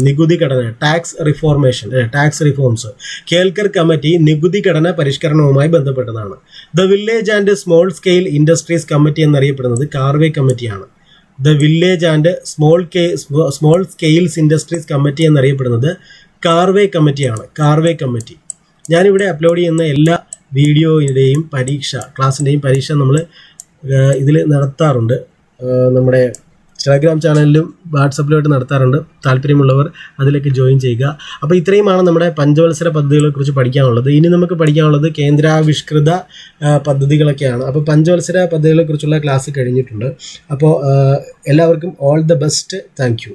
Tax reforms. കേൽക്കർ കമ്മിറ്റി നികുതി ഘടന പരിഷ്കരണവുമായി ബന്ധപ്പെട്ടതാണ്. The village and small scale industries കമ്മിറ്റി എന്നറിയപ്പെടുന്നത് കാർവേ കമ്മിറ്റിയാണ്. സ്മോൾ സ്കെയിൽസ് ഇൻഡസ്ട്രീസ് കമ്മിറ്റി എന്നറിയപ്പെടുന്നത് കാർവേ കമ്മിറ്റി. ഞാനിവിടെ അപ്ലോഡ് ചെയ്യുന്ന എല്ലാ വീഡിയോയുടെയും ക്ലാസ്സിൻ്റെയും പരീക്ഷ നമ്മൾ ഇതിൽ നടത്താറുണ്ട്. നമ്മുടെ ടെലഗ്രാം ചാനലിലും വാട്സപ്പിലുമായിട്ട് നടത്താറുണ്ട്. താല്പര്യമുള്ളവർ അതിലേക്ക് ജോയിൻ ചെയ്യുക. അപ്പോൾ ഇത്രയുമാണ് നമ്മുടെ പഞ്ചവത്സര പദ്ധതികളെ കുറിച്ച് പഠിക്കാനുള്ളത്. ഇനി നമുക്ക് പഠിക്കാനുള്ളത് കേന്ദ്രാവിഷ്കൃത പദ്ധതികളൊക്കെയാണ്. അപ്പോൾ പഞ്ചവത്സര പദ്ധതികളെ കുറിച്ചുള്ള ക്ലാസ് കഴിഞ്ഞിട്ടുണ്ട്. അപ്പോൾ എല്ലാവർക്കും all the best. Thank you.